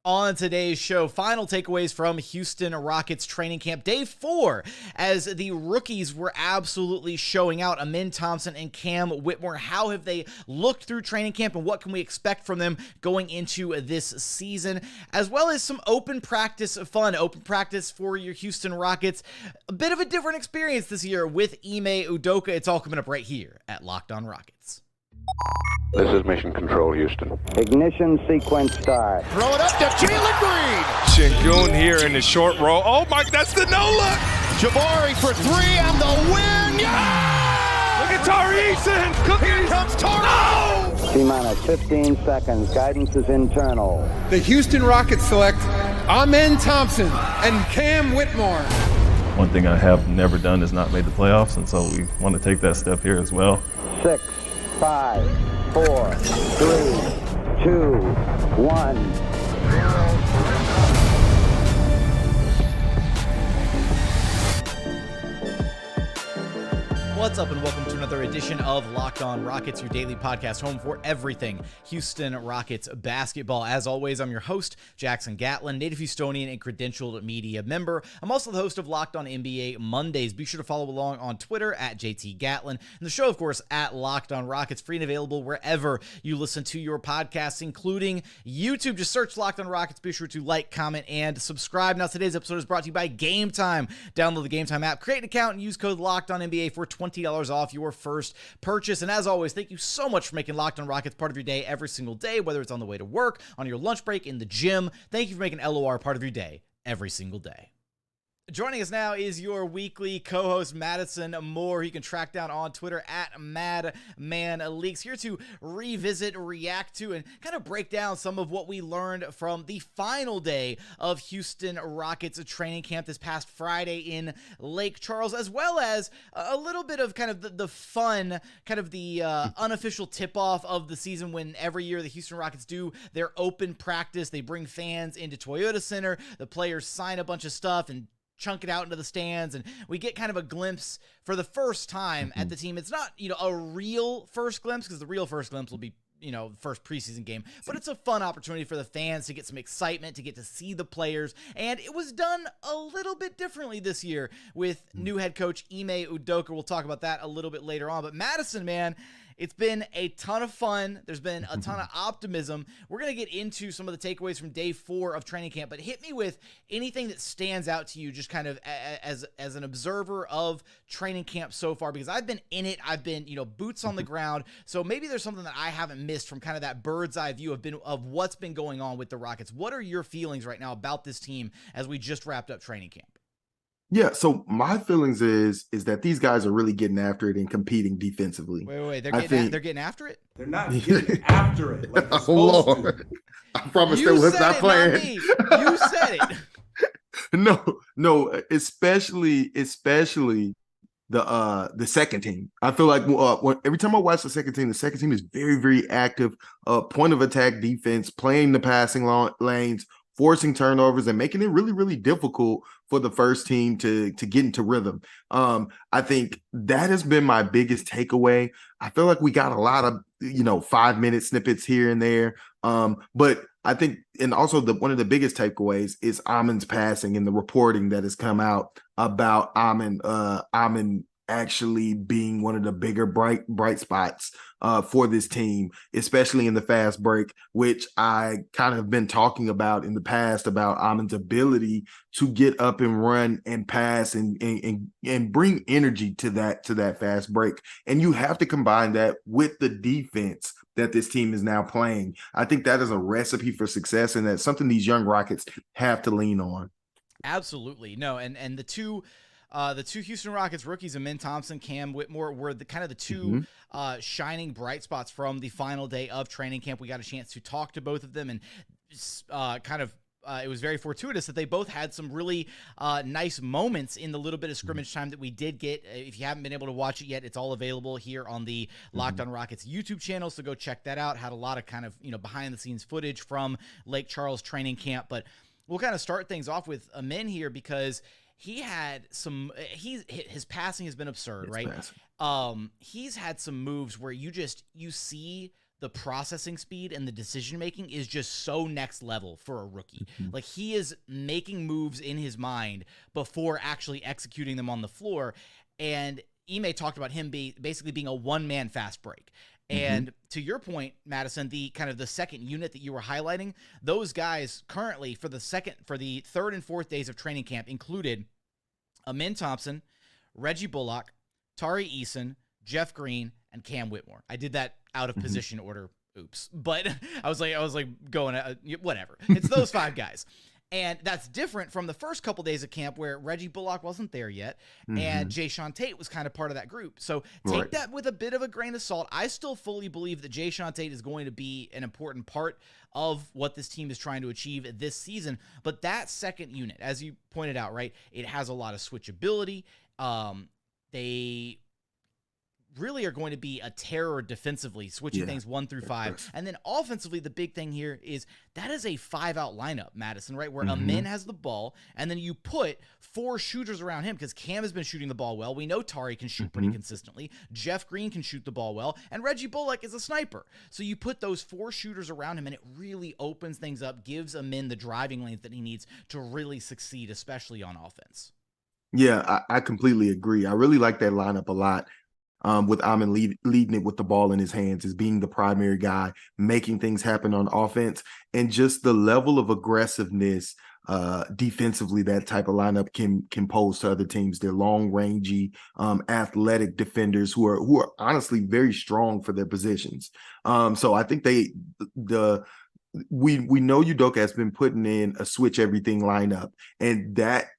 On today's show, final takeaways from Houston Rockets training camp, day 4, as the rookies were absolutely showing out. Ime Thompson and Cam Whitmore, how have they looked through training camp, and what can we expect from them going into this season, as well as some open practice fun, open practice for your Houston Rockets. A bit of a different experience this year with Ime Udoka. It's all coming up right here at Locked On Rockets. This is Mission Control, Houston. Ignition sequence start. Throw it up to Jalen Green. Sengun here in the short row. Oh, Mike, that's the no-look. Jabari for 3 and the win. Yeah! Look at Tari, Eason. Here comes Tari. No! T-minus 15 seconds. Guidance is internal. The Houston Rockets select Ime Thompson and Cam Whitmore. One thing I have never done is not made the playoffs, and so we want to take that step here as well. 6, 5, 4, 3, 2, 1. What's up, and welcome to another edition of Locked On Rockets, your daily podcast home for everything Houston Rockets basketball. As always, I'm your host, Jackson Gatlin, native Houstonian and credentialed media member. I'm also the host of Locked On NBA Mondays. Be sure to follow along on Twitter at JT Gatlin, and the show, of course, at Locked On Rockets, free and available wherever you listen to your podcasts, including YouTube. Just search Locked On Rockets. Be sure to like, comment, and subscribe. Now, today's episode is brought to you by Game Time. Download the Game Time app, create an account, and use code Locked On NBA for $20 off your first purchase. And as always, thank you so much for making Locked On Rockets part of your day every single day, whether it's on the way to work, on your lunch break, in the gym. Thank you for making LOR part of your day every single day. Joining us now is your weekly co-host, Madison Moore. You can track down on Twitter at MadmanLeaks, here to revisit, react to, and kind of break down some of what we learned from the final day of Houston Rockets training camp this past Friday in Lake Charles, as well as a little bit of kind of the fun, kind of the unofficial tip-off of the season, when every year the Houston Rockets do their open practice. They bring fans into Toyota Center, the players sign a bunch of stuff and chunk it out into the stands, and we get kind of a glimpse for the first time at the team. It's not, a real first glimpse, because the real first glimpse will be, first preseason game, but it's a fun opportunity for the fans to get some excitement, to get to see the players, and it was done a little bit differently this year with new head coach Ime Udoka. We'll talk about that a little bit later on, but Madison, man, it's been a ton of fun. There's been a ton of optimism. We're going to get into some of the takeaways from day 4 of training camp, but hit me with anything that stands out to you just kind of as an observer of training camp so far, because I've been in it. I've been, boots on the ground. So maybe there's something that I haven't missed from kind of that bird's eye view of what's been going on with the Rockets. What are your feelings right now about this team as we just wrapped up training camp? Yeah, so my feelings is that these guys are really getting after it and competing defensively. Wait, they're getting after it? They're not getting after it like they're oh, supposed Lord. to. I promise they was not playing. Not me. You said it. No, especially the second team. I feel like every time I watch the second team is very, very active, point of attack defense, playing the passing lanes, forcing turnovers, and making it really, really difficult for the first team to get into rhythm. I think that has been my biggest takeaway. I feel like we got a lot of 5-minute snippets here and there, but I think, and also one of the biggest takeaways is Ime's passing and the reporting that has come out about Ime actually being one of the bigger bright spots for this team, especially in the fast break, which I kind of been talking about in the past, about Ime's ability to get up and run and pass and bring energy to that fast break. And you have to combine that with the defense that this team is now playing. I think that is a recipe for success, and that's something these young Rockets have to lean on. Absolutely. No, and the two Houston Rockets rookies, Ime Thompson, Cam Whitmore, were the two shining bright spots from the final day of training camp. We got a chance to talk to both of them, and it was very fortuitous that they both had some really nice moments in the little bit of scrimmage time that we did get. If you haven't been able to watch it yet, it's all available here on the Locked On Rockets YouTube channel, so go check that out. Had a lot of kind of behind-the-scenes footage from Lake Charles training camp, but we'll kind of start things off with Ime here, because he had his passing has been absurd, right? He's had some moves where you see the processing speed and the decision making is just so next level for a rookie. Like, he is making moves in his mind before actually executing them on the floor. And Ime talked about him basically being a one-man fast break. And to your point, Madison, the kind of the second unit that you were highlighting, those guys currently for the third and fourth days of training camp included Ime Thompson, Reggie Bullock, Tari Eason, Jeff Green, and Cam Whitmore. I did that out of position order. Oops. But I was like going, whatever. It's those 5 guys. And that's different from the first couple days of camp where Reggie Bullock wasn't there yet, and Jae'Sean Tate was kind of part of that group. So take that with a bit of a grain of salt. I still fully believe that Jae'Sean Tate is going to be an important part of what this team is trying to achieve this season. But that second unit, as you pointed out, right, it has a lot of switchability. They really are going to be a terror defensively, switching things 1 through 5. And then offensively, the big thing here is that is a 5-out lineup, Madison, right? Where Ime has the ball, and then you put 4 shooters around him because Cam has been shooting the ball well. We know Tari can shoot pretty consistently. Jeff Green can shoot the ball well, and Reggie Bullock is a sniper. So you put those 4 shooters around him, and it really opens things up, gives Ime the driving lanes that he needs to really succeed, especially on offense. Yeah, I completely agree. I really like that lineup a lot. With Ime leading it with the ball in his hands, as being the primary guy, making things happen on offense, and just the level of aggressiveness defensively that type of lineup can pose to other teams. They're long rangey, athletic defenders who are honestly very strong for their positions. So I think we know Udoka has been putting in a switch everything lineup, and that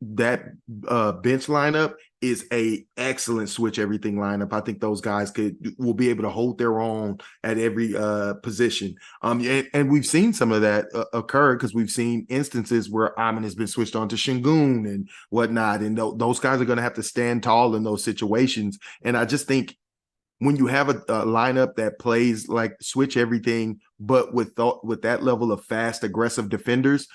bench lineup is a excellent switch everything lineup. I think those guys will be able to hold their own at every position. And we've seen some of that occur because we've seen instances where Ime has been switched on to Sengun and whatnot, and those guys are going to have to stand tall in those situations. And I just think when you have a lineup that plays like switch everything, but with that level of fast, aggressive defenders,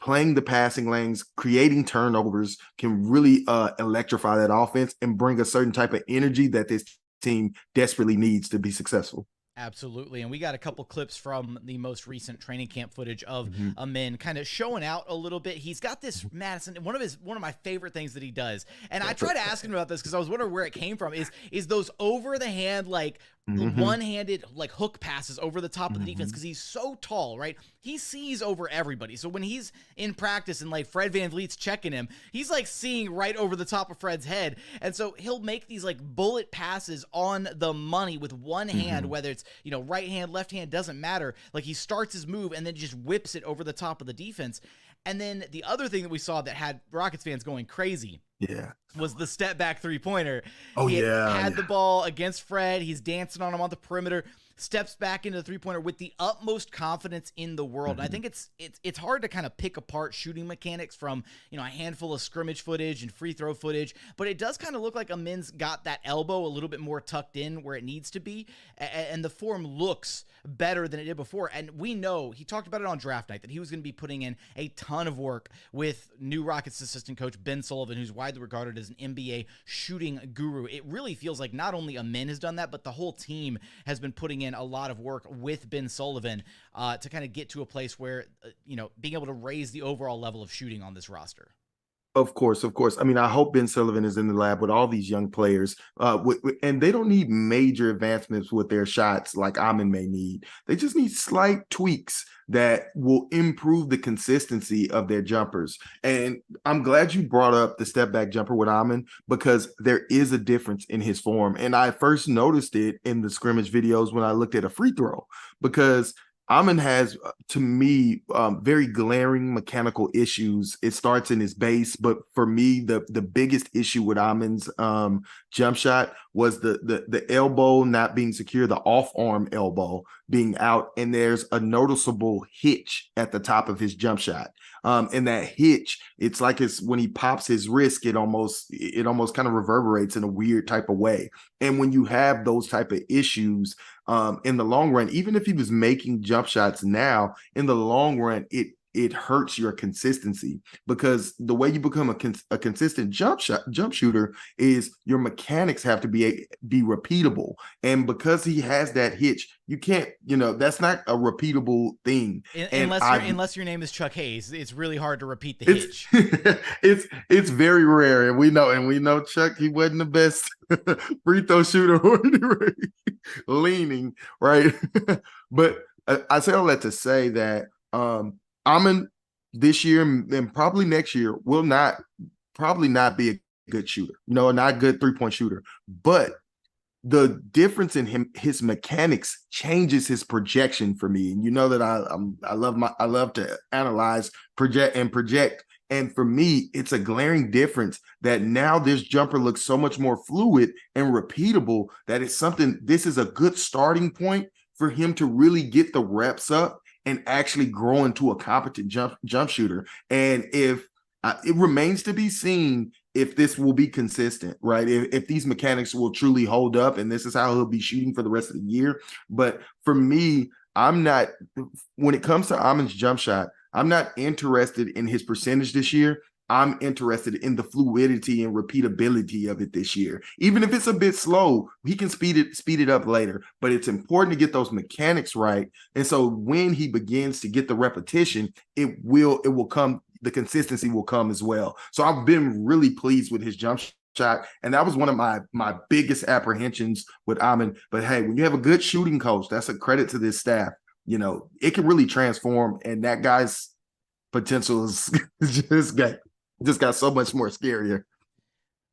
playing the passing lanes, creating turnovers can really electrify that offense and bring a certain type of energy that this team desperately needs to be successful. Absolutely. And we got a couple clips from the most recent training camp footage of Ime kind of showing out a little bit. He's got this, Madison, one of my favorite things that he does. And I tried to ask him about this because I was wondering where it came from, is those over the hand, like one-handed like hook passes over the top of the defense, because he's so tall, right? He sees over everybody. So when he's in practice and like Fred VanVleet's checking him, he's like seeing right over the top of Fred's head. And so he'll make these like bullet passes on the money with one hand, whether it's, right hand, left hand, doesn't matter. Like, he starts his move and then just whips it over the top of the defense. And then the other thing that we saw that had Rockets fans going crazy was the step back 3-pointer. He had the ball against Fred. He's dancing on him on the perimeter, steps back into the 3-pointer with the utmost confidence in the world. And I think it's hard to kind of pick apart shooting mechanics from, a handful of scrimmage footage and free throw footage, but it does kind of look like Amen's got that elbow a little bit more tucked in where it needs to be. And the form looks better than it did before. And we know, he talked about it on draft night, that he was going to be putting in a ton of work with new Rockets assistant coach Ben Sullivan, who's widely regarded as an NBA shooting guru. It really feels like not only Ime has done that, but the whole team has been putting in a lot of work with Ben Sullivan to kind of get to a place where, being able to raise the overall level of shooting on this roster. Of course. I mean, I hope Ben Sullivan is in the lab with all these young players, and they don't need major advancements with their shots like Ime may need. They just need slight tweaks that will improve the consistency of their jumpers. And I'm glad you brought up the step back jumper with Ime, because there is a difference in his form. And I first noticed it in the scrimmage videos when I looked at a free throw, because Ime has, to me, very glaring mechanical issues. It starts in his base, but for me, the biggest issue with Ime's jump shot was the elbow not being secure, the off-arm elbow being out, and there's a noticeable hitch at the top of his jump shot. And that hitch, it's like when he pops his wrist, it almost kind of reverberates in a weird type of way. And when you have those type of issues in the long run, even if he was making jump shots now, in the long run, it it hurts your consistency, because the way you become a consistent jump shooter is your mechanics have to be repeatable. And because he has that hitch, you can't, that's not a repeatable thing. Unless your name is Chuck Hayes, it's really hard to repeat the hitch. It's very rare, and we know Chuck, he wasn't the best free throw shooter leaning, right? But I say all that to say that Ime this year and probably next year will probably not be a good shooter, not a good 3-point shooter. But the difference in his mechanics changes his projection for me. And you know that I love to analyze, project. And for me, it's a glaring difference that now this jumper looks so much more fluid and repeatable that this is a good starting point for him to really get the reps up and actually grow into a competent jump shooter. And if it remains to be seen if this will be consistent, right? If these mechanics will truly hold up, and this is how he'll be shooting for the rest of the year. But for me, when it comes to Ime's jump shot, I'm not interested in his percentage this year. I'm interested in the fluidity and repeatability of it this year. Even if it's a bit slow, he can speed it up later, but it's important to get those mechanics right. And so when he begins to get the repetition, it will come, the consistency will come as well. So I've been really pleased with his jump shot. And that was one of my biggest apprehensions with Ime. But hey, when you have a good shooting coach, that's a credit to this staff. It can really transform, and that guy's potential is just got so much more scarier.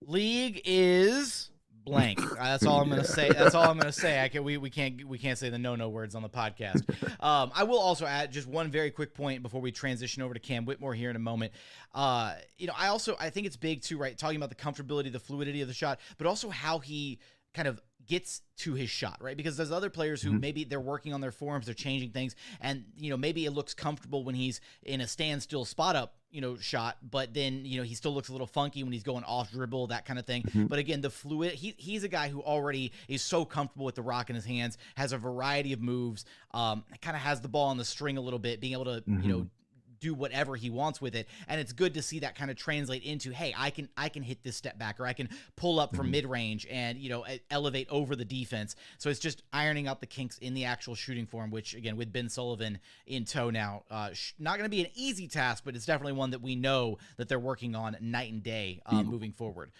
League is blank. That's all I'm going to say. That's all I'm going to say. We can't say the no words on the podcast. I will also add just one very quick point before we transition over to Cam Whitmore here in a moment. I think it's big too, right? Talking about the comfortability, the fluidity of the shot, but also how he kind of gets to his shot, right? Because there's other players who maybe they're working on their forms, they're changing things, and maybe it looks comfortable when he's in a standstill spot up shot, but then he still looks a little funky when he's going off dribble, that kind of thing. But again, the fluid, he's a guy who already is so comfortable with the rock in his hands, has a variety of moves, kind of has the ball on the string a little bit, being able to do whatever he wants with it. And it's good to see that kind of translate into, hey, I can hit this step back, or I can pull up from mid-range and, elevate over the defense. So it's just ironing out the kinks in the actual shooting form, which again, with Ben Sullivan in tow now, not going to be an easy task, but it's definitely one that we know that they're working on night and day moving forward.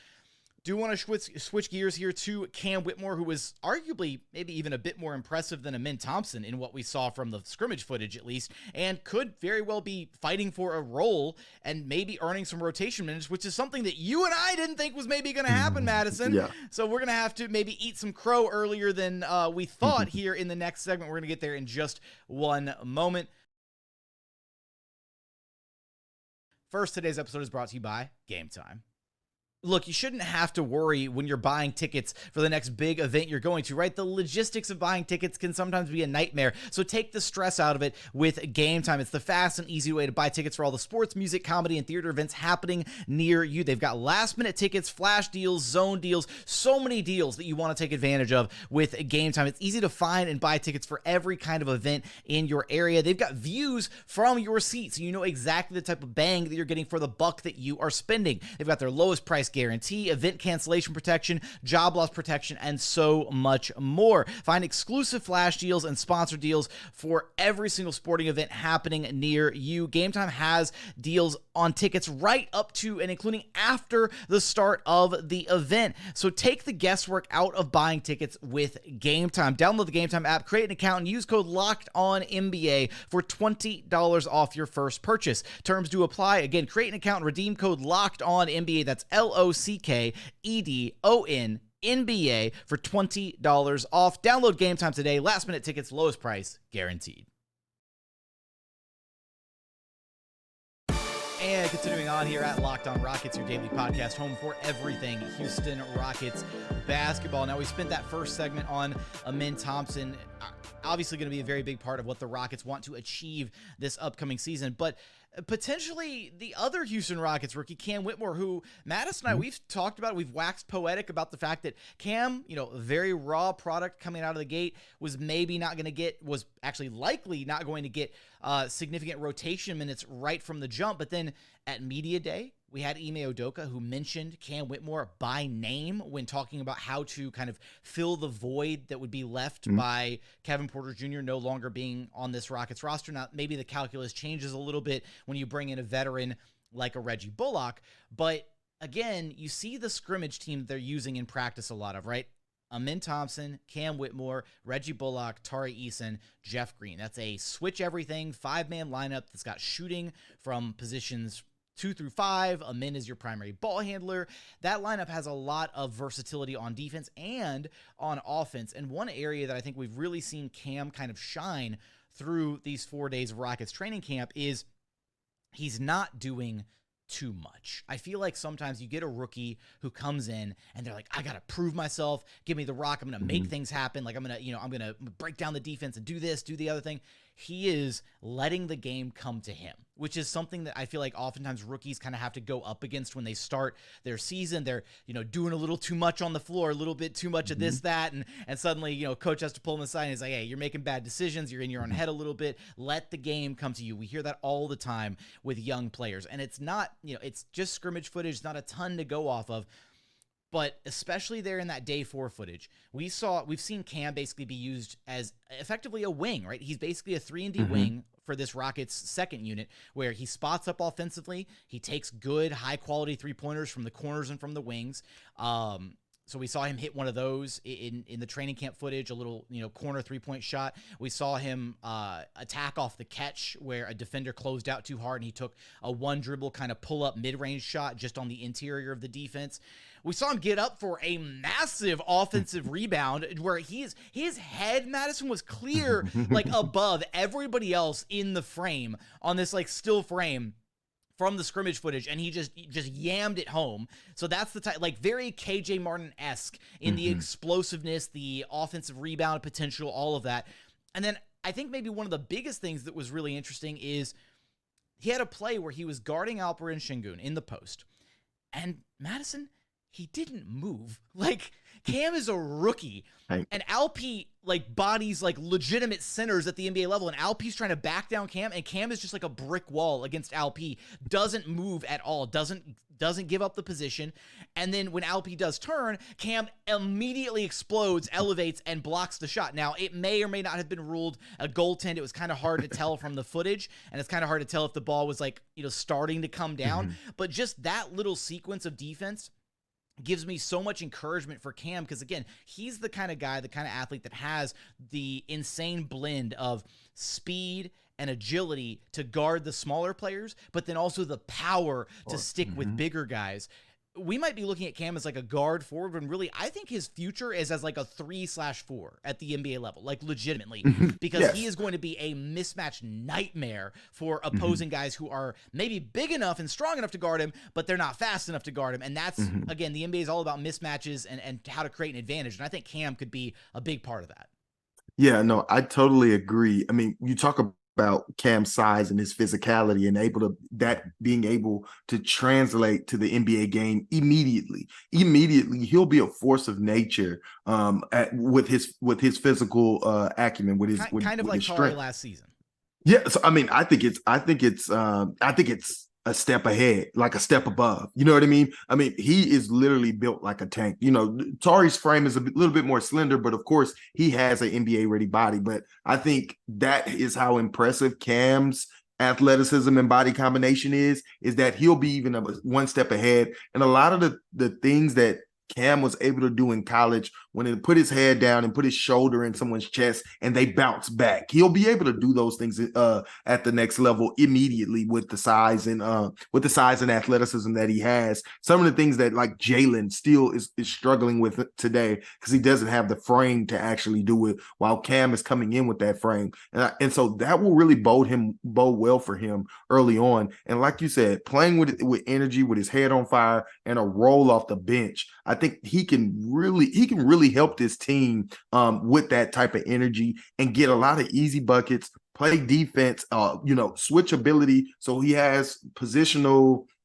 Do want to switch gears here to Cam Whitmore, who was arguably maybe even a bit more impressive than Ime Thompson in what we saw from the scrimmage footage, at least, and could very well be fighting for a role and maybe earning some rotation minutes, which is something that you and I didn't think was maybe going to happen, Madison. Yeah. So we're going to have to maybe eat some crow earlier than we thought here in the next segment. We're going to get there in just one moment. First, today's episode is brought to you by Game Time. Look, you shouldn't have to worry when you're buying tickets for the next big event you're going to, right? The logistics of buying tickets can sometimes be a nightmare. So take the stress out of it with Game Time. It's the fast and easy way to buy tickets for all the sports, music, comedy, and theater events happening near you. They've got last-minute tickets, flash deals, zone deals, so many deals that you want to take advantage of with Game Time. It's easy to find and buy tickets for every kind of event in your area. They've got views from your seat, so you know exactly the type of bang that you're getting for the buck that you are spending. They've got their lowest price guarantee, event cancellation protection, job loss protection, and so much more. Find exclusive flash deals and sponsor deals for every single sporting event happening near you. Game Time has deals on tickets right up to and including after the start of the event. So take the guesswork out of buying tickets with Game Time. Download the Game Time app, create an account, and use code LOCKEDONNBA for $20 off your first purchase. Terms do apply. Again, create an account and redeem code LOCKEDONNBA. That's LOCKEDONNBA for $20 off. Download Game Time today. Last minute tickets, lowest price guaranteed. And continuing on here at Locked On Rockets, your daily podcast, home for everything Houston Rockets basketball. Now, we spent that first segment on Ime Thompson. obviously going to be a very big part of what the Rockets want to achieve this upcoming season. But potentially the other Houston Rockets rookie, Cam Whitmore, who Madison and I, we've talked about, we've waxed poetic about the fact that Cam, a very raw product coming out of the gate, was actually likely not going to get significant rotation minutes right from the jump. But then at media day, we had Ime Udoka, who mentioned Cam Whitmore by name when talking about how to kind of fill the void that would be left by Kevin Porter Jr. no longer being on this Rockets roster. Now, maybe the calculus changes a little bit when you bring in a veteran like a Reggie Bullock. But again, you see the scrimmage team they're using in practice a lot of, right? Ime Thompson, Cam Whitmore, Reggie Bullock, Tari Eason, Jeff Green. That's a switch everything 5-man lineup that's got shooting from positions 2 through 5. Ime is your primary ball handler. That lineup has a lot of versatility on defense and on offense. And one area that I think we've really seen Cam kind of shine through these 4 days of Rockets training camp is he's not doing too much. I feel like sometimes you get a rookie who comes in and they're like, I got to prove myself. Give me the rock. I'm going to make things happen. Like I'm going to break down the defense and do this, do the other thing. He is letting the game come to him, which is something that I feel like oftentimes rookies kind of have to go up against when they start their season. They're, doing a little too much on the floor, a little bit too much of this, that, and suddenly, coach has to pull them aside and he's like, hey, you're making bad decisions. You're in your own head a little bit. Let the game come to you. We hear that all the time with young players. And it's not, it's just scrimmage footage. It's not a ton to go off of. But especially there in that day 4 footage, we've seen Cam basically be used as effectively a wing, right? He's basically a 3-and-D wing for this Rockets second unit, where he spots up offensively. He takes good, high-quality three-pointers from the corners and from the wings. So we saw him hit one of those in the training camp footage, a little, corner 3-point shot. We saw him attack off the catch where a defender closed out too hard and he took a one dribble kind of pull up mid-range shot just on the interior of the defense. We saw him get up for a massive offensive rebound where his head, Madison, was clear, like above everybody else in the frame on this like still frame from the scrimmage footage, and he just yammed it home. So that's the type, like very KJ Martin-esque in the explosiveness, the offensive rebound potential, all of that. And then I think maybe one of the biggest things that was really interesting is he had a play where he was guarding Alperen Sengun in the post, and Madison, he didn't move. Like, Cam is a rookie, and Alp like bodies like legitimate centers at the NBA level, and Alp's trying to back down Cam, and Cam is just like a brick wall against Alp. Doesn't move at all, doesn't give up the position. And then when Alp does turn, Cam immediately explodes, elevates, and blocks the shot. Now, it may or may not have been ruled a goaltend. It was kind of hard to tell from the footage, and it's kind of hard to tell if the ball was like, starting to come down. But just that little sequence of defense gives me so much encouragement for Cam, because again, he's the kind of guy, the kind of athlete that has the insane blend of speed and agility to guard the smaller players, but then also the power to stick with bigger guys. We might be looking at Cam as like a guard forward, when really I think his future is as like a 3/4 at the NBA level, like legitimately, because he is going to be a mismatch nightmare for opposing guys who are maybe big enough and strong enough to guard him, but they're not fast enough to guard him. And that's, again, the NBA is all about mismatches and how to create an advantage. And I think Cam could be a big part of that. Yeah, no, I totally agree. I mean, you talk about Cam's size and his physicality and being able to translate to the NBA game immediately. He'll be a force of nature with his physical acumen, with his kind of like Tari last season. Yeah, so I mean, I think it's a step ahead, like a step above. You know what I mean? I mean, he is literally built like a tank. Tari's frame is a little bit more slender, but of course he has an NBA ready body. But I think that is how impressive Cam's athleticism and body combination is that he'll be even one step ahead. And a lot of the things that Cam was able to do in college, when he put his head down and put his shoulder in someone's chest and they bounce back, he'll be able to do those things at the next level immediately with the size and athleticism that he has. Some of the things that like Jalen still is struggling with today because he doesn't have the frame to actually do it, while Cam is coming in with that frame, and so that will really bode well for him early on. And like you said, playing with energy, with his head on fire, and a roll off the bench, I I think he can really help this team with that type of energy and get a lot of easy buckets, play defense, switch ability. So he has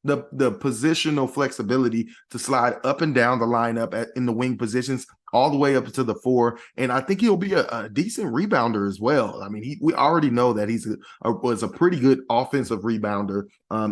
the positional flexibility to slide up and down the lineup in the wing positions all the way up to the 4. And I think he'll be a decent rebounder as well. I mean, we already know that was a pretty good offensive rebounder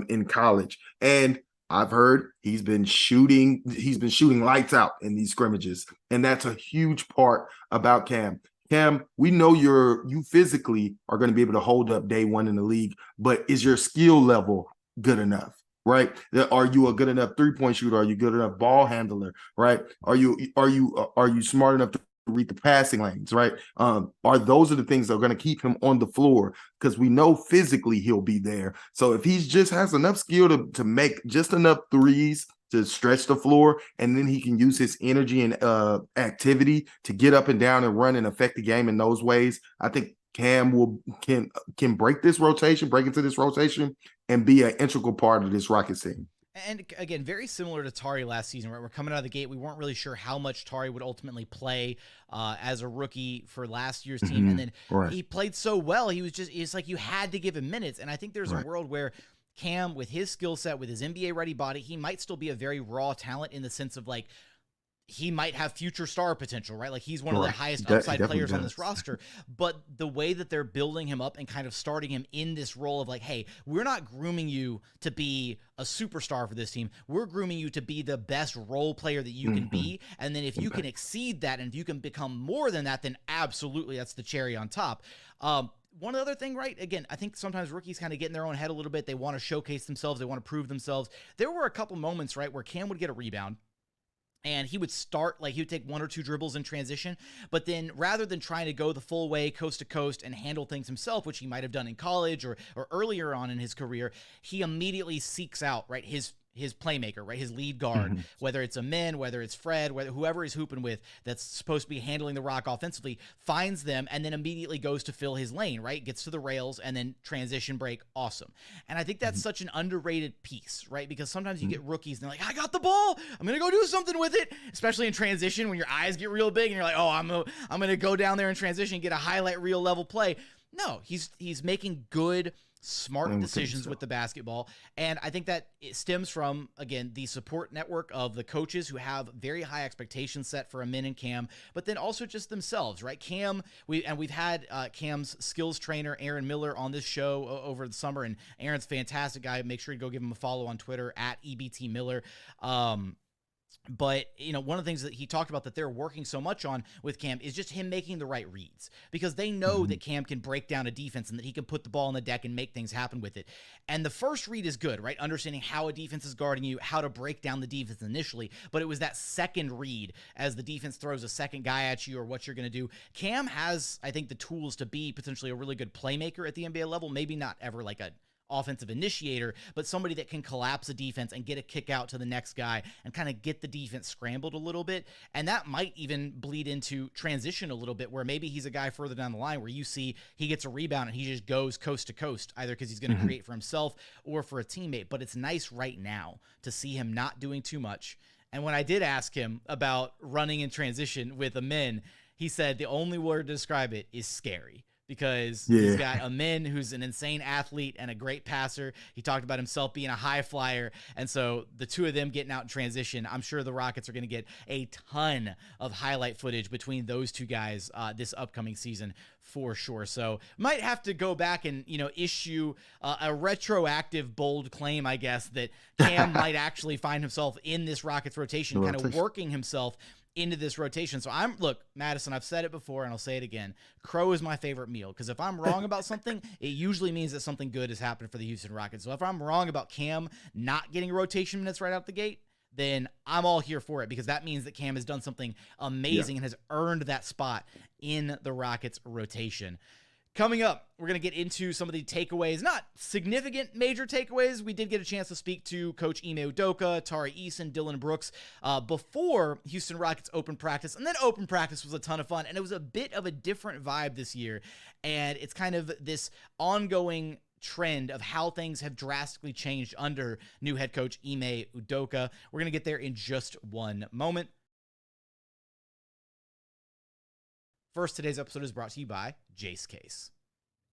in college. And I've heard he's been shooting lights out in these scrimmages. And that's a huge part about Cam. Cam, we know you physically are going to be able to hold up day one in the league, but is your skill level good enough? Right? Are you a good enough three-point shooter? Are you good enough ball handler? Right? Are you smart enough to read the passing lanes? Right? Those are the things that are going to keep him on the floor, because we know physically he'll be there. So if he just has enough skill to make just enough threes to stretch the floor, and then he can use his energy and activity to get up and down and run and affect the game in those ways, I think Cam can break into this rotation and be an integral part of this Rockets team. And again, very similar to Tari last season, right? We're coming out of the gate. We weren't really sure how much Tari would ultimately play as a rookie for last year's team. And then he played so well. It's like you had to give him minutes. And I think there's a world where Cam, with his skill set, with his NBA ready body, he might still be a very raw talent in the sense of like, he might have future star potential, right? Like he's one of the highest upside players on this roster, but the way that they're building him up and kind of starting him in this role of like, hey, we're not grooming you to be a superstar for this team. We're grooming you to be the best role player that you can be. And then if you can exceed that and if you can become more than that, then absolutely that's the cherry on top. One other thing, right? Again, I think sometimes rookies kind of get in their own head a little bit. They want to showcase themselves. They want to prove themselves. There were a couple moments, right, where Cam would get a rebound, and he would he would take one or two dribbles in transition, but then rather than trying to go the full way coast to coast and handle things himself, which he might have done in college or earlier on in his career, he immediately seeks out, right, his playmaker, right, his lead guard, whether it's Ime, whether it's Fred, whoever he's hooping with that's supposed to be handling the rock offensively, finds them and then immediately goes to fill his lane, right, gets to the rails and then transition break, awesome. And I think that's such an underrated piece, right, because sometimes you get rookies and they're like, I got the ball, I'm gonna go do something with it, especially in transition when your eyes get real big and you're like, oh, I'm gonna go down there in transition and get a highlight reel level play. No, he's making good, smart decisions with the basketball. And I think that it stems from, again, the support network of the coaches who have very high expectations set for Ime and Cam, but then also just themselves, right? Cam, we've had Cam's skills trainer, Aaron Miller, on this show over the summer, and Aaron's a fantastic guy. Make sure you go give him a follow on Twitter at EBT Miller. But, one of the things that he talked about that they're working so much on with Cam is just him making the right reads, because they know that Cam can break down a defense and that he can put the ball on the deck and make things happen with it. And the first read is good, right? Understanding how a defense is guarding you, how to break down the defense initially. But it was that second read as the defense throws a second guy at you or what you're going to do. Cam has, I think, the tools to be potentially a really good playmaker at the NBA level. Maybe not ever like a offensive initiator, but somebody that can collapse a defense and get a kick out to the next guy and kind of get the defense scrambled a little bit. And that might even bleed into transition a little bit, where maybe he's a guy further down the line where you see he gets a rebound and he just goes coast to coast, either because he's going to create for himself or for a teammate. But it's nice right now to see him not doing too much. And when I did ask him about running in transition with Ime, he said the only word to describe it is scary. Because he's got Ime, who's an insane athlete and a great passer. He talked about himself being a high flyer. And so the two of them getting out in transition, I'm sure the Rockets are going to get a ton of highlight footage between those two guys this upcoming season for sure. So might have to go back and, issue a retroactive bold claim, I guess, that Cam might actually find himself in this Rockets rotation, kind of working himself into this rotation. So look, Madison, I've said it before and I'll say it again. Crow is my favorite meal, because if I'm wrong about something, it usually means that something good has happened for the Houston Rockets. So if I'm wrong about Cam not getting rotation minutes right out the gate, then I'm all here for it, because that means that Cam has done something amazing and has earned that spot in the Rockets rotation. Coming up, we're going to get into some of the takeaways, not significant major takeaways. We did get a chance to speak to Coach Ime Udoka, Tari, Eason, Dillon Brooks before Houston Rockets open practice. And then open practice was a ton of fun, and it was a bit of a different vibe this year. And it's kind of this ongoing trend of how things have drastically changed under new head coach Ime Udoka. We're going to get there in just one moment. First, today's episode is brought to you by Jase Case.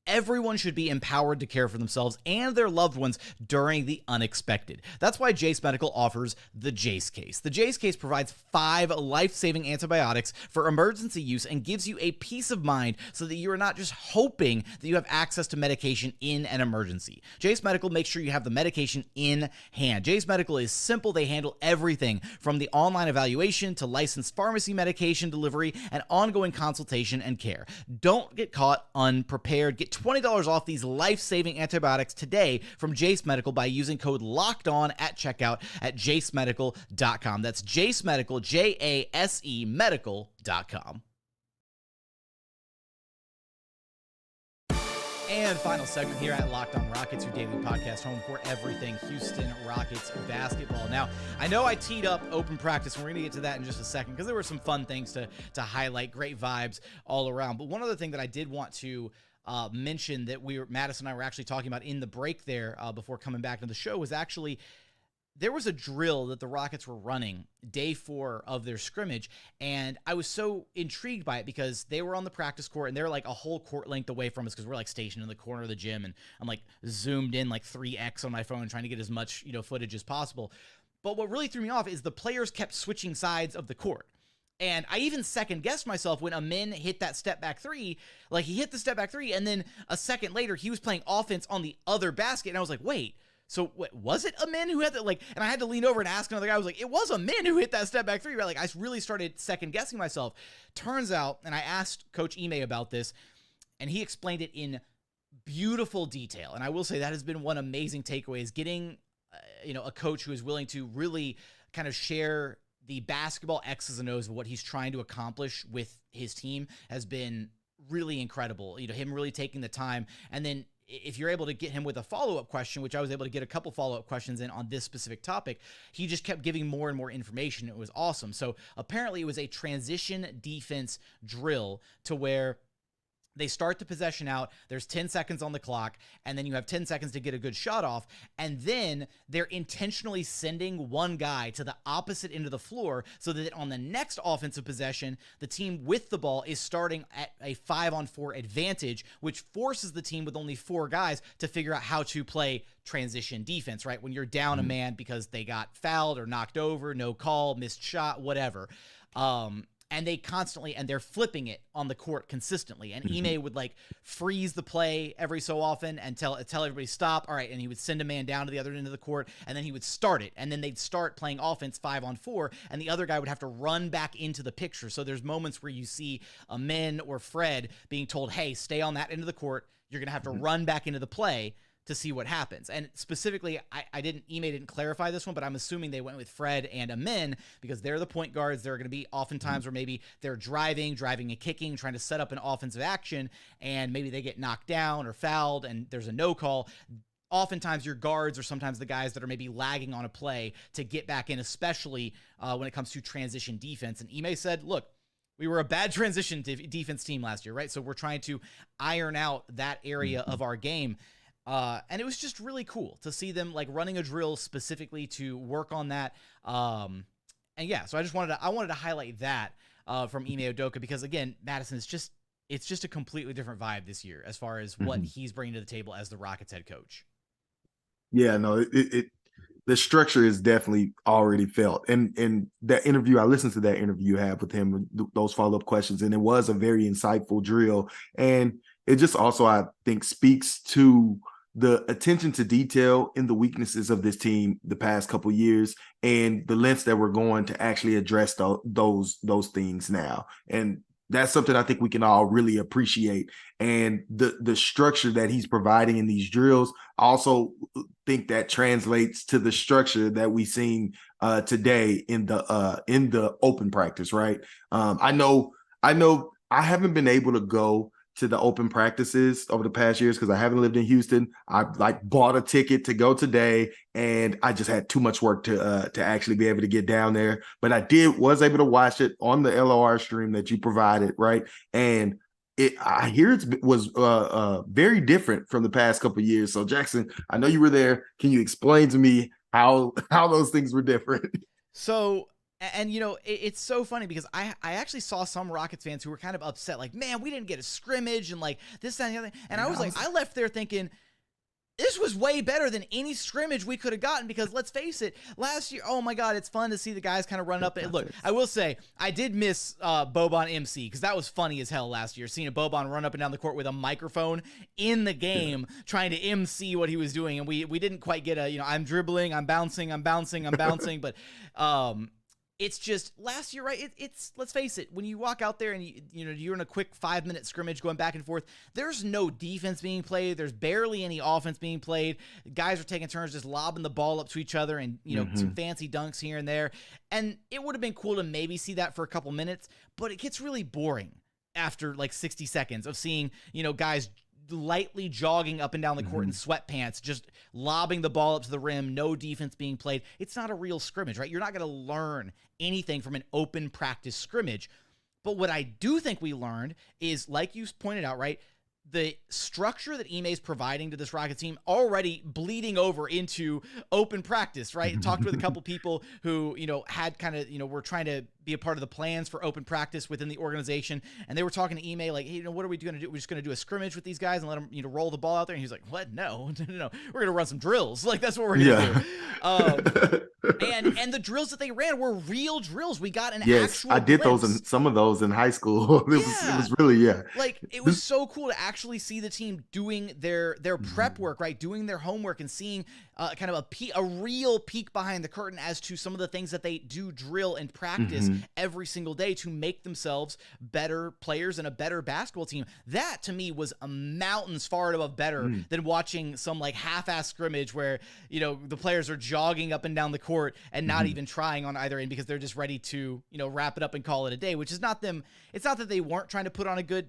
Everyone should be empowered to care for themselves and their loved ones during the unexpected. That's why Jase Medical offers the Jase Case. The Jase Case provides 5 life-saving antibiotics for emergency use and gives you a peace of mind so that you are not just hoping that you have access to medication in an emergency. Jase Medical makes sure you have the medication in hand. Jase Medical is simple. They handle everything from the online evaluation to licensed pharmacy medication delivery and ongoing consultation and care. Don't get caught unprepared. Get $20 off these life-saving antibiotics today from Jase Medical by using code LOCKEDON at checkout at jasemedical.com. That's Jase Medical, Jase medical.com. And final segment here at Locked On Rockets, your daily podcast home for everything Houston Rockets basketball. Now, I know I teed up open practice, and we're going to get to that in just a second because there were some fun things to highlight, great vibes all around. But one other thing that I did want to mention that Madison and I were actually talking about in the break there before coming back to the show was actually there was a drill that the Rockets were running day 4 of their scrimmage, and I was so intrigued by it because they were on the practice court and they're like a whole court length away from us because we're like stationed in the corner of the gym, and I'm like zoomed in like 3x on my phone trying to get as much footage as possible. But what really threw me off is the players kept switching sides of the court. And I even second-guessed myself when Ime hit that step-back 3. Like, he hit the step-back 3, and then a second later, he was playing offense on the other basket. And I was like, wait, so was it Ime who had that? Like, and I had to lean over and ask another guy. I was like, it was Ime who hit that step-back 3, right? Like, I really started second-guessing myself. Turns out, and I asked Coach Ime about this, and he explained it in beautiful detail. And I will say that has been one amazing takeaway is getting, a coach who is willing to really kind of share the basketball X's and O's of what he's trying to accomplish with his team has been really incredible. Him really taking the time. And then if you're able to get him with a follow-up question, which I was able to get a couple follow-up questions in on this specific topic, he just kept giving more and more information. It was awesome. So apparently it was a transition defense drill to where they start the possession out, there's 10 seconds on the clock, and then you have 10 seconds to get a good shot off, and then they're intentionally sending one guy to the opposite end of the floor so that on the next offensive possession, the team with the ball is starting at a 5-on-4 advantage, which forces the team with only 4 guys to figure out how to play transition defense, right? When you're down a man because they got fouled or knocked over, no call, missed shot, whatever. And they're flipping it on the court consistently. And Ime would like freeze the play every so often and tell everybody stop. All right. And he would send a man down to the other end of the court and then he would start it. And then they'd start playing offense 5-on-4 and the other guy would have to run back into the picture. So there's moments where you see Ime or Fred being told, hey, stay on that end of the court. You're going to have to run back into the play to see what happens. And specifically, Ime didn't clarify this one, but I'm assuming they went with Fred and Ime because they're the point guards. There are going to be oftentimes where maybe they're driving and kicking, trying to set up an offensive action, and maybe they get knocked down or fouled and there's a no call. Oftentimes your guards are sometimes the guys that are maybe lagging on a play to get back in, especially when it comes to transition defense. And Ime said, look, we were a bad transition defense team last year, right? So we're trying to iron out that area of our game. And it was just really cool to see them like running a drill specifically to work on that. And yeah, so I wanted to highlight that from Ime Udoka because again, Madison is it's just a completely different vibe this year as far as what he's bringing to the table as the Rockets head coach. Yeah, no, the structure is definitely already felt. And that interview, I listened to that interview you had with him, those follow-up questions, and it was a very insightful drill. And it just also, I think, speaks to the attention to detail in the weaknesses of this team the past couple of years and the lengths that we're going to actually address those things now. And that's something I think we can all really appreciate. And the structure that he's providing in these drills, I also think that translates to the structure that we've seen today in the open practice, right? I know I haven't been able to go to the open practices over the past years because I haven't lived in Houston. I bought a ticket to go today and I just had too much work to actually be able to get down there. But I was able to watch it on the LOR stream that you provided, right? And I hear it was very different from the past couple of years. So Jackson, I know you were there. Can you explain to me how those things were different? So, and it's so funny because I actually saw some Rockets fans who were kind of upset, like, man, we didn't get a scrimmage and like this, that, and the other. And I was like, I left there thinking, this was way better than any scrimmage we could have gotten because let's face it, last year, oh my God, it's fun to see the guys kind of run up. And look, I will say, I did miss Boban MC because that was funny as hell last year, seeing a Boban run up and down the court with a microphone in the game trying to MC what he was doing. And we didn't quite get I'm dribbling, I'm bouncing, but it's just last year, right? It's let's face it, when you walk out there and you're in a quick 5-minute scrimmage going back and forth, there's no defense being played. There's barely any offense being played. Guys are taking turns just lobbing the ball up to each other and some fancy dunks here and there. And it would have been cool to maybe see that for a couple minutes, but it gets really boring after like 60 seconds of seeing, guys lightly jogging up and down the court in sweatpants, just lobbing the ball up to the rim, no defense being played. It's not a real scrimmage, right? You're not going to learn anything from an open practice scrimmage. But what I do think we learned is, like you pointed out, right, the structure that Ime is providing to this Rocket team already bleeding over into open practice, right? Talked with a couple people who, had kind of, were trying to be a part of the plans for open practice within the organization. And they were talking to Ime like, hey, what are we going to do? We're just going to do a scrimmage with these guys and let them, roll the ball out there. And he's like, what? No. We're going to run some drills. Like, that's what we're going to do. And the drills that they ran were real drills. We got an actual I did glimpse. some of those in high school. It was really, like, it was so cool to actually see the team doing their prep work, right? Doing their homework and seeing kind of a real peek behind the curtain as to some of the things that they do drill and practice every single day to make themselves better players and a better basketball team. That to me was a mountains far above better than watching some like half-ass scrimmage where, the players are jogging up and down the court and not even trying on either end because they're just ready to, wrap it up and call it a day, which is not them. It's not that they weren't trying to put on a good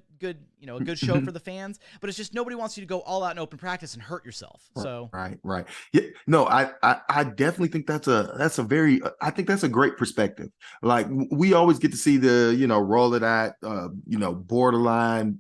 show for the fans, but it's just nobody wants you to go all out in open practice and hurt yourself. So right. Yeah, no, I definitely think that's a great perspective. Like we always get to see the, roll it at, borderline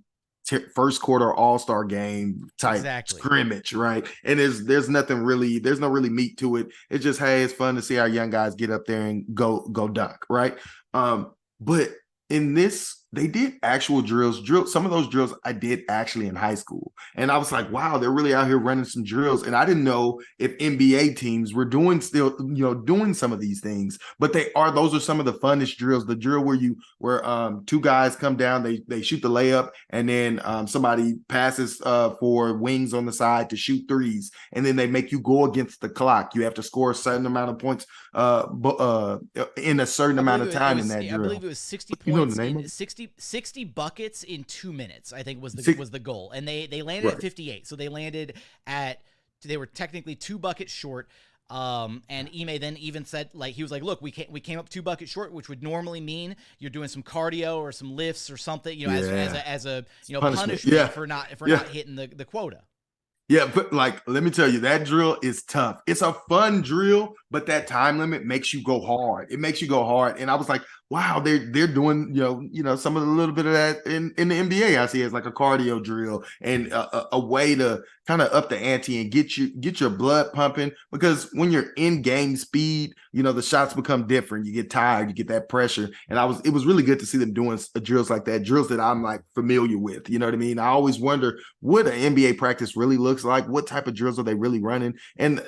first quarter all-star game type scrimmage, right? And there's no really meat to it. It's just, hey, it's fun to see our young guys get up there and go dunk, right? But in this, they did actual drills. Some of those drills I did actually in high school. And I was like, wow, they're really out here running some drills. And I didn't know if NBA teams were doing some of these things, but those are some of the funnest drills. The drill where two guys come down, they shoot the layup, and then somebody passes for wings on the side to shoot threes. And then they make you go against the clock. You have to score a certain amount of points in a certain amount of time in that drill. I believe it was 60 points, 60 buckets in 2 minutes, I think was the goal. And they landed at 58. So they were technically 2 buckets short. And Ime then even said, like, he was like, look, we came up 2 buckets short, which would normally mean you're doing some cardio or some lifts or something, as a punishment for not hitting the quota. Yeah, but let me tell you, that drill is tough. It's a fun drill, but that time limit makes you go hard. It makes you go hard. And I was like, wow, they're doing, some of the little bit of that in the NBA. I see it as like a cardio drill and a way to kind of up the ante and get your blood pumping, because when you're in game speed, the shots become different. You get tired, you get that pressure. And it was really good to see them doing drills like that, drills that I'm like familiar with. You know what I mean? I always wonder what an NBA practice really looks like. What type of drills are they really running? And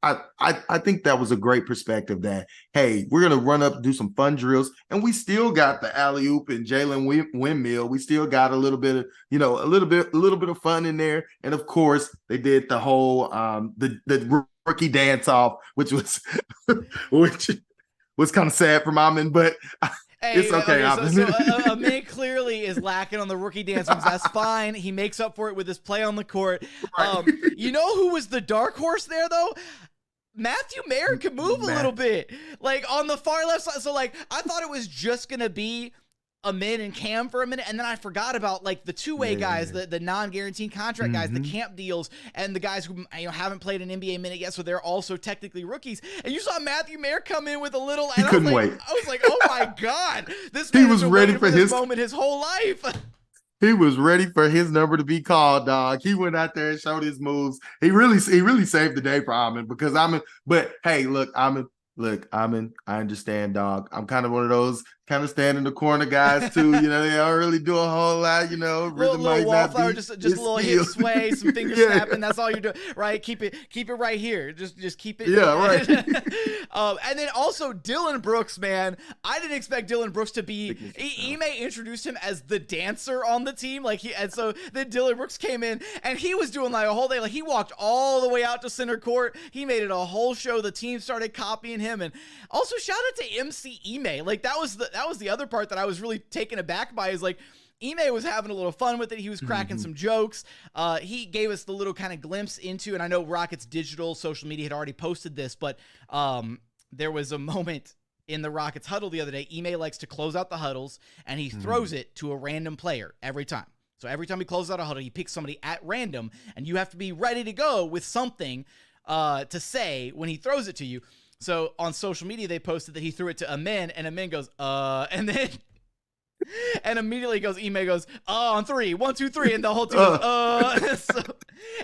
I think that was a great perspective that, hey, we're going to run up, do some fun drills. And we still got the alley-oop and Jalen windmill. We still got a little bit of, a little bit of fun in there. And of course, they did the whole the rookie dance off, which was kind of sad for Mammon, but hey, it's okay. So a man clearly is lacking on the rookie dance moves. That's fine. He makes up for it with his play on the court. Right. You know who was the dark horse there though? Matthew Mayer can move a little bit, like on the far left side. So like, I thought it was just going to be Amin and Cam for a minute, and then I forgot about like the two-way guys, the non-guaranteed contract guys, the camp deals, and the guys who haven't played an NBA minute yet, so they're also technically rookies. And you saw Matthew Mayer come in with a little. He couldn't wait. I was like, oh my god, this man was ready for this moment his whole life. He was ready for his number to be called, dog. He went out there and showed his moves. He really saved the day for Ime because but hey, Ime, I understand, dog. I'm kind of one of those kind of stand in the corner guys too. They don't really do a whole lot. Rhythm might not be just a little hip sway, some finger snapping. That's all you're doing, right? Keep it right here. Just keep it. Yeah, right. And then also Dillon Brooks, man. I didn't expect Dillon Brooks to be. Ime introduced him as the dancer on the team, and so then Dillon Brooks came in and he was doing like a whole day. Like he walked all the way out to center court. He made it a whole show. The team started copying him, and also shout out to MC Ime. Like that was the other part that I was really taken aback by, is like Ime was having a little fun with it. He was cracking some jokes. He gave us the little kind of glimpse into, and I know Rockets digital social media had already posted this, but there was a moment in the Rockets huddle the other day. Ime likes to close out the huddles, and he throws it to a random player every time. So every time he closes out a huddle, he picks somebody at random, and you have to be ready to go with something to say when he throws it to you. So on social media, they posted that he threw it to Amin, and Amin goes, and then, and immediately Ime goes, on 3, 1, 2, 3, and the whole team goes,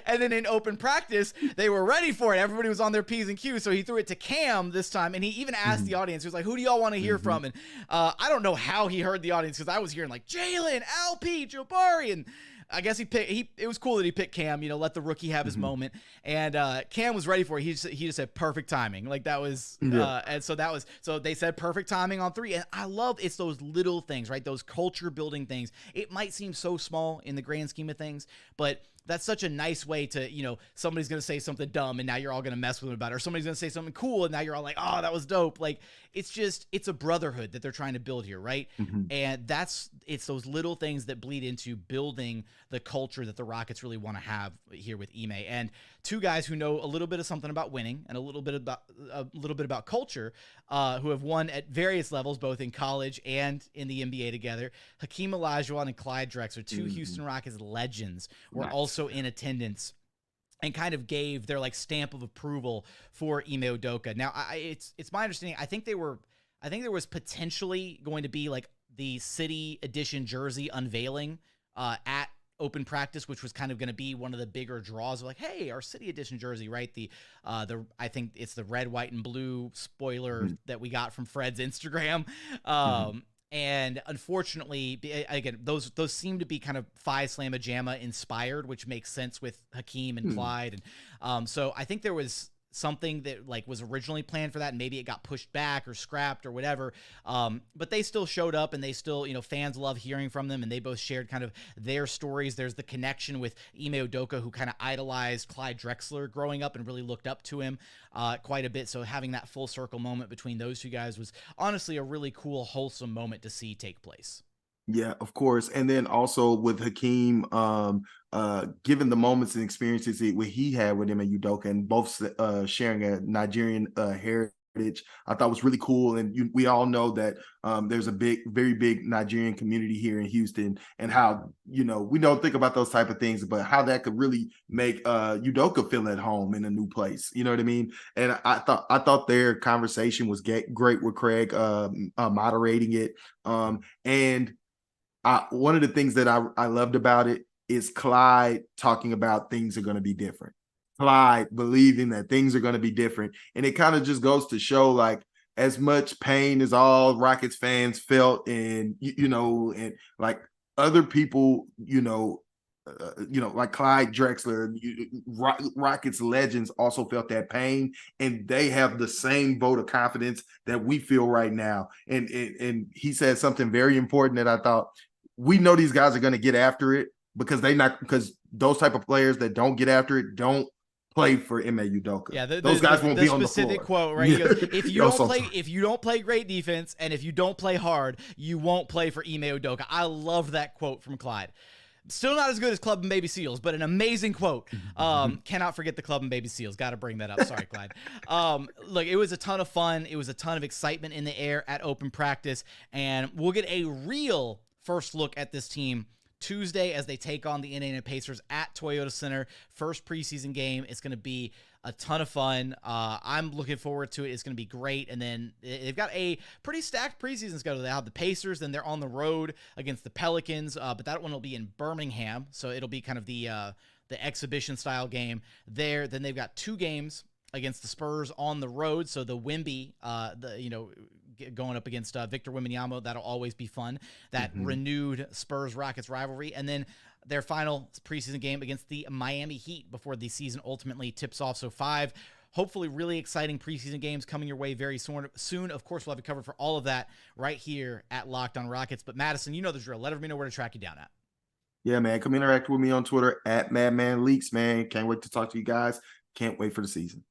and then in open practice, they were ready for it. Everybody was on their P's and Q's, so he threw it to Cam this time, and he even asked the audience, he was like, who do y'all want to hear from? And I don't know how he heard the audience, because I was hearing like, Jalen, Alperen, Jabari, and I guess it was cool that he picked Cam, let the rookie have his moment. And Cam was ready for it. He just said perfect timing. Like that was, and so they said perfect timing on 3. And I love, it's those little things, right? Those culture building things. It might seem so small in the grand scheme of things, but that's such a nice way to, somebody's going to say something dumb and now you're all going to mess with them about it. Or somebody's going to say something cool and now you're all like, oh, that was dope. Like, it's a brotherhood that they're trying to build here, right? And it's those little things that bleed into building the culture that the Rockets really want to have here with Ime. And two guys who know a little bit of something about winning and a little bit about culture, who have won at various levels, both in college and in the NBA together. Hakeem Olajuwon and Clyde Drexler, two Houston Rockets legends, were also in attendance and kind of gave their like stamp of approval for Ime Udoka. Now, it's my understanding, I think there was potentially going to be like the City Edition jersey unveiling at open practice, which was kind of going to be one of the bigger draws of like, hey, our City Edition jersey, right? I think it's the red, white, and blue spoiler that we got from Fred's Instagram. And unfortunately, again, those seem to be kind of Phi Slamma Jamma inspired, which makes sense with Hakeem and Clyde. And so I think there was something that like was originally planned for that, and maybe it got pushed back or scrapped or whatever. But they still showed up, and they still, fans love hearing from them, and they both shared kind of their stories. There's the connection with Ime Udoka, who kind of idolized Clyde Drexler growing up and really looked up to him quite a bit. So having that full circle moment between those two guys was honestly a really cool, wholesome moment to see take place. Yeah, of course. And then also with Hakeem, given the moments and experiences what he had with Ime Udoka, and both sharing a Nigerian heritage, I thought was really cool. And we all know that there's a very big Nigerian community here in Houston, and how, we don't think about those type of things, but how that could really make Udoka feel at home in a new place. You know what I mean? And I thought their conversation was great with Craig moderating it. And one of the things that I loved about it is Clyde talking about things are going to be different. Clyde believing that things are going to be different. And it kind of just goes to show, like, as much pain as all Rockets fans felt, and, and like other people, like Clyde Drexler, Rockets legends also felt that pain, and they have the same vote of confidence that we feel right now. And he said something very important that I thought, we know these guys are going to get after it, because those type of players that don't get after it don't play for Ime Udoka. Yeah, those guys won't be on the floor. Specific quote, right? He goes, if you don't play great defense, and if you don't play hard, you won't play for Ime Udoka. I love that quote from Clyde. Still not as good as Club and Baby Seals, but an amazing quote. Cannot forget the Club and Baby Seals. Got to bring that up. Sorry, Clyde. Look, it was a ton of fun. It was a ton of excitement in the air at open practice, and we'll get a real first look at this team Tuesday as they take on the Indiana Pacers at Toyota Center. First preseason game. It's going to be a ton of fun. I'm looking forward to it. It's going to be great. And then they've got a pretty stacked preseason schedule. They have the Pacers, then they're on the road against the Pelicans, but that one will be in Birmingham, so it'll be kind of the exhibition style game there. Then they've got 2 games against the Spurs on the road, so the Wemby, going up against Victor Wembanyama, that'll always be fun. That renewed Spurs-Rockets rivalry, and then their final preseason game against the Miami Heat before the season ultimately tips off. So 5 hopefully really exciting preseason games coming your way very soon. Of course, we'll have you covered for all of that right here at Locked On Rockets. But Madison, you know the drill. Let everybody know where to track you down at. Yeah, man. Come interact with me on Twitter at MadmanLeaks, man. Can't wait to talk to you guys. Can't wait for the season.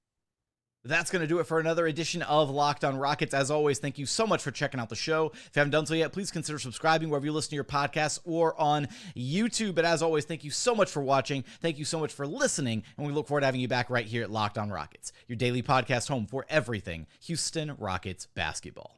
That's going to do it for another edition of Locked On Rockets. As always, thank you so much for checking out the show. If you haven't done so yet, please consider subscribing wherever you listen to your podcasts or on YouTube. But as always, thank you so much for watching. Thank you so much for listening. And we look forward to having you back right here at Locked On Rockets, your daily podcast home for everything Houston Rockets basketball.